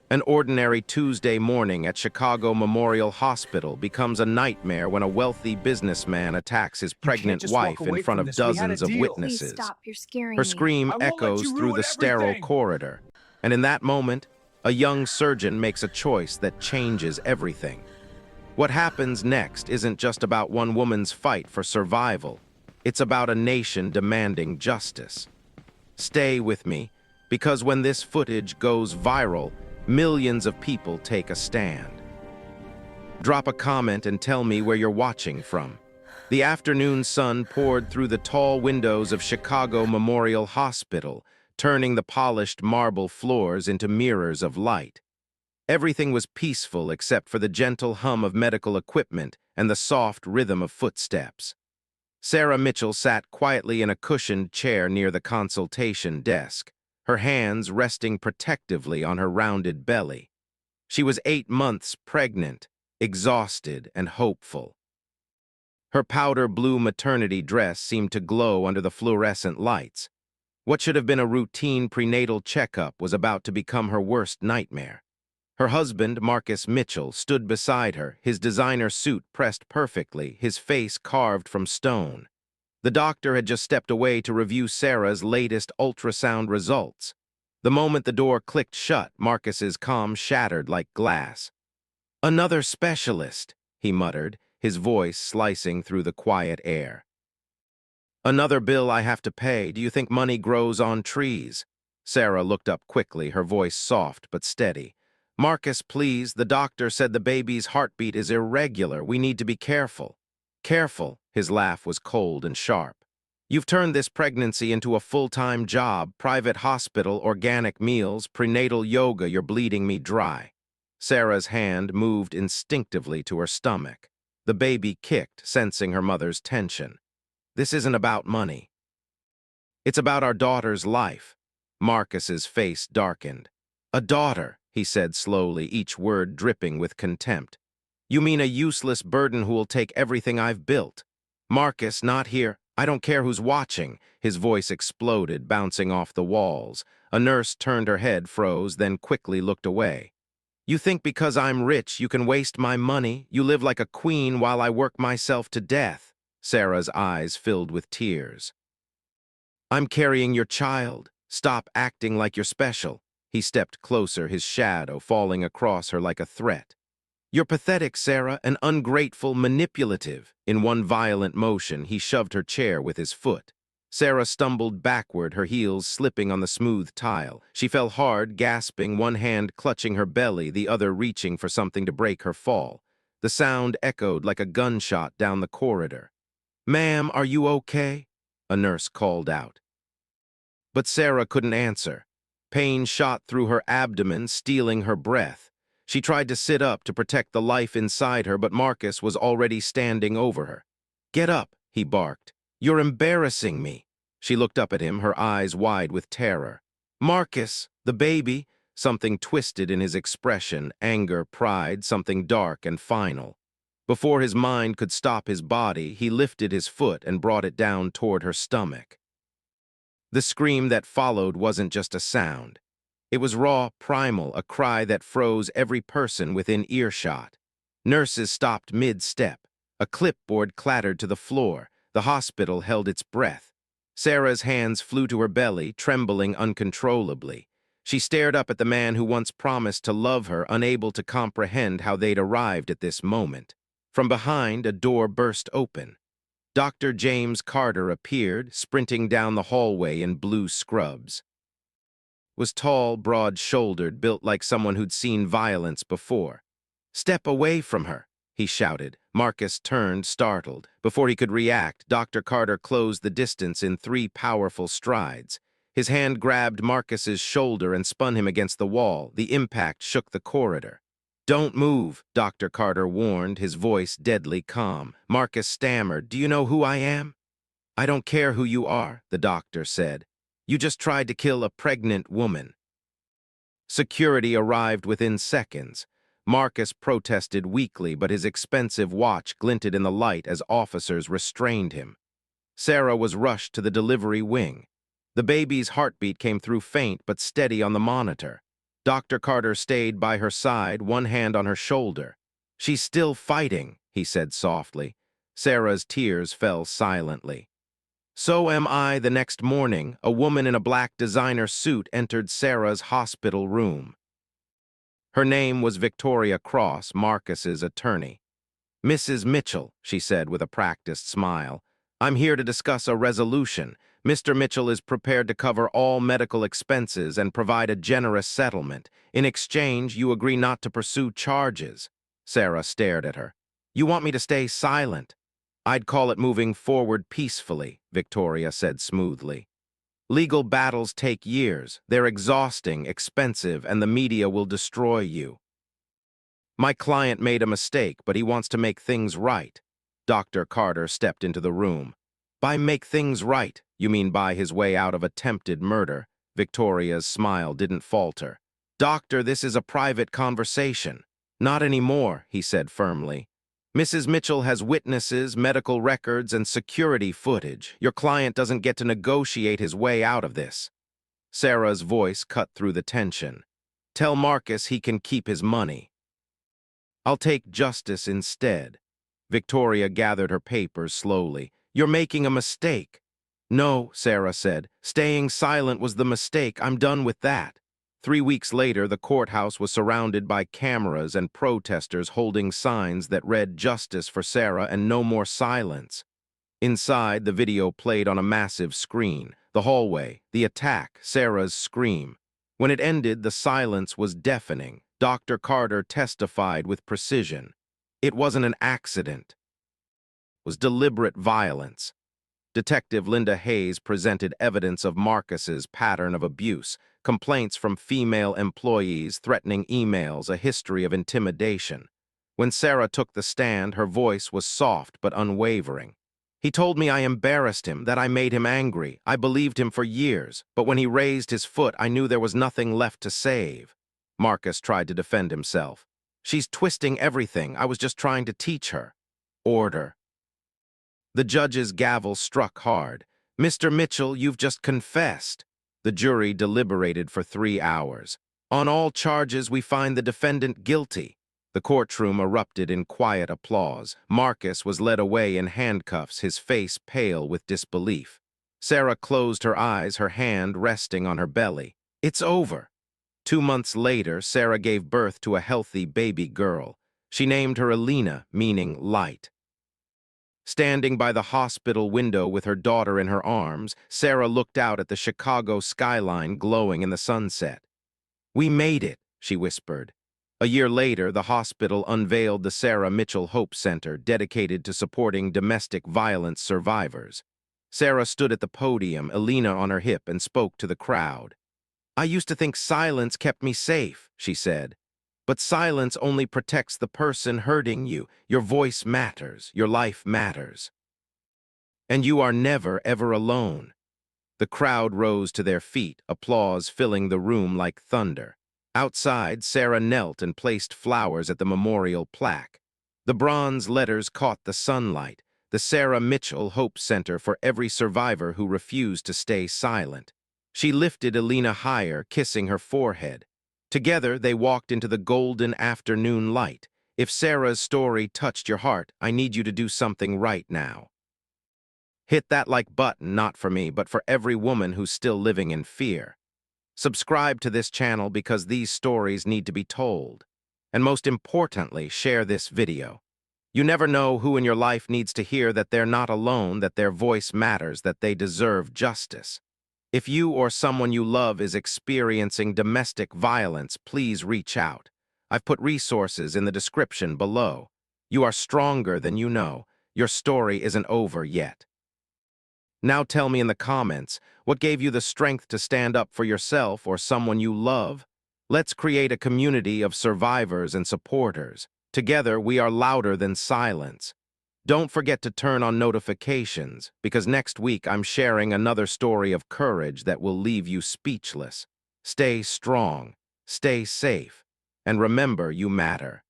An ordinary Tuesday morning at Chicago Memorial Hospital becomes a nightmare when a wealthy businessman attacks his You can't pregnant just walk wife in away front from of this. We had a dozens of deal. Please witnesses. stop. You're Her scaring me. scream I won't let echoes you through ruin the sterile everything. corridor, and in that moment, a young surgeon makes a choice that changes everything. What happens next isn't just about one woman's fight for survival. It's about a nation demanding justice. Stay with me, because when this footage goes viral, millions of people take a stand. Drop a comment and tell me where you're watching from. The afternoon sun poured through the tall windows of Chicago Memorial Hospital, turning the polished marble floors into mirrors of light. Everything was peaceful except for the gentle hum of medical equipment and the soft rhythm of footsteps. Sarah Mitchell sat quietly in a cushioned chair near the consultation desk, her hands resting protectively on her rounded belly. She was 8 months pregnant, exhausted and hopeful. Her powder blue maternity dress seemed to glow under the fluorescent lights. What should have been a routine prenatal checkup was about to become her worst nightmare. Her husband, Marcus Mitchell, stood beside her, his designer suit pressed perfectly, his face carved from stone. The doctor had just stepped away to review Sarah's latest ultrasound results. The moment the door clicked shut, Marcus's calm shattered like glass. "Another specialist," he muttered, his voice slicing through the quiet air. "Another bill I have to pay. Do you think money grows on trees?" Sarah looked up quickly, her voice soft but steady. "Marcus, please, the doctor said the baby's heartbeat is irregular. We need to be careful." "Careful," his laugh was cold and sharp. "You've turned this pregnancy into a full-time job, private hospital, organic meals, prenatal yoga. You're bleeding me dry." Sarah's hand moved instinctively to her stomach. The baby kicked, sensing her mother's tension. "This isn't about money. It's about our daughter's life." Marcus's face darkened. "A daughter," he said slowly, each word dripping with contempt. "You mean a useless burden who will take everything I've built?" "Marcus, not here. I don't care who's watching." His voice exploded, bouncing off the walls. A nurse turned her head, froze, then quickly looked away. "You think because I'm rich you can waste my money? You live like a queen while I work myself to death." Sarah's eyes filled with tears. "I'm carrying your child. Stop acting like you're special." He stepped closer, his shadow falling across her like a threat. "You're pathetic, Sarah, and ungrateful, manipulative." In one violent motion, he shoved her chair with his foot. Sarah stumbled backward, her heels slipping on the smooth tile. She fell hard, gasping, one hand clutching her belly, the other reaching for something to break her fall. The sound echoed like a gunshot down the corridor. "Ma'am, are you okay?" a nurse called out. But Sarah couldn't answer. Pain shot through her abdomen, stealing her breath. She tried to sit up to protect the life inside her, but Marcus was already standing over her. "Get up," he barked. "You're embarrassing me." She looked up at him, her eyes wide with terror. "Marcus, the baby." Something twisted in his expression, anger, pride, something dark and final. Before his mind could stop his body, he lifted his foot and brought it down toward her stomach. The scream that followed wasn't just a sound. It was raw, primal, a cry that froze every person within earshot. Nurses stopped mid-step. A clipboard clattered to the floor. The hospital held its breath. Sarah's hands flew to her belly, trembling uncontrollably. She stared up at the man who once promised to love her, unable to comprehend how they'd arrived at this moment. From behind, a door burst open. Dr. James Carter appeared, sprinting down the hallway in blue scrubs. Was tall, broad-shouldered, built like someone who'd seen violence before. "Step away from her," he shouted. Marcus turned, startled. Before he could react, Dr. Carter closed the distance in 3 powerful strides. His hand grabbed Marcus's shoulder and spun him against the wall. The impact shook the corridor. "Don't move," Dr. Carter warned, his voice deadly calm. Marcus stammered, "Do you know who I am?" "I don't care who you are," the doctor said. "You just tried to kill a pregnant woman." Security arrived within seconds. Marcus protested weakly, but his expensive watch glinted in the light as officers restrained him. Sarah was rushed to the delivery wing. The baby's heartbeat came through faint but steady on the monitor. Dr. Carter stayed by her side, one hand on her shoulder. "She's still fighting," he said softly. Sarah's tears fell silently. So am I. The next morning, a woman in a black designer suit entered Sarah's hospital room. Her name was Victoria Cross, Marcus's attorney. "Mrs. Mitchell," she said with a practiced smile, "I'm here to discuss a resolution. Mr. Mitchell is prepared to cover all medical expenses and provide a generous settlement. In exchange, you agree not to pursue charges." Sarah stared at her. "You want me to stay silent?" "I'd call it moving forward peacefully," Victoria said smoothly. "Legal battles take years. They're exhausting, expensive, and the media will destroy you. My client made a mistake, but he wants to make things right." Dr. Carter stepped into the room. "By make things right, you mean buy his way out of attempted murder?" Victoria's smile didn't falter. "Doctor, this is a private conversation." "Not anymore," he said firmly. "Mrs. Mitchell has witnesses, medical records, and security footage. Your client doesn't get to negotiate his way out of this." Sarah's voice cut through the tension. "Tell Marcus he can keep his money. I'll take justice instead." Victoria gathered her papers slowly. "You're making a mistake." "No," Sarah said. "Staying silent was the mistake. I'm done with that." 3 weeks later, the courthouse was surrounded by cameras and protesters holding signs that read "Justice for Sarah" and "No more silence." Inside, the video played on a massive screen. The hallway, the attack, Sarah's scream. When it ended, the silence was deafening. Dr. Carter testified with precision. It wasn't an accident. It was deliberate violence. Detective Linda Hayes presented evidence of Marcus's pattern of abuse, complaints from female employees, threatening emails, a history of intimidation. When Sarah took the stand, her voice was soft but unwavering. "He told me I embarrassed him, that I made him angry. I believed him for years, but when he raised his foot, I knew there was nothing left to save." Marcus tried to defend himself. "She's twisting everything. I was just trying to teach her." Order. The judge's gavel struck hard. "Mr. Mitchell, you've just confessed." The jury deliberated for 3 hours. "On all charges, we find the defendant guilty." The courtroom erupted in quiet applause. Marcus was led away in handcuffs, his face pale with disbelief. Sarah closed her eyes, her hand resting on her belly. "It's over." 2 months later, Sarah gave birth to a healthy baby girl. She named her Alina, meaning light. Standing by the hospital window with her daughter in her arms, Sarah looked out at the Chicago skyline glowing in the sunset. "We made it," she whispered. A year later, the hospital unveiled the Sarah Mitchell Hope Center, dedicated to supporting domestic violence survivors. Sarah stood at the podium, Alina on her hip, and spoke to the crowd. "I used to think silence kept me safe," she said. "But silence only protects the person hurting you. Your voice matters. Your life matters. And you are never, ever alone." The crowd rose to their feet, applause filling the room like thunder. Outside, Sarah knelt and placed flowers at the memorial plaque. The bronze letters caught the sunlight. The Sarah Mitchell Hope Center for every survivor who refused to stay silent. She lifted Alina higher, kissing her forehead. Together, they walked into the golden afternoon light. If Sarah's story touched your heart, I need you to do something right now. Hit that like button, not for me, but for every woman who's still living in fear. Subscribe to this channel because these stories need to be told. And most importantly, share this video. You never know who in your life needs to hear that they're not alone, that their voice matters, that they deserve justice. If you or someone you love is experiencing domestic violence, please reach out. I've put resources in the description below. You are stronger than you know. Your story isn't over yet. Now tell me in the comments, what gave you the strength to stand up for yourself or someone you love? Let's create a community of survivors and supporters. Together, we are louder than silence. Don't forget to turn on notifications, because next week I'm sharing another story of courage that will leave you speechless. Stay strong, stay safe, and remember you matter.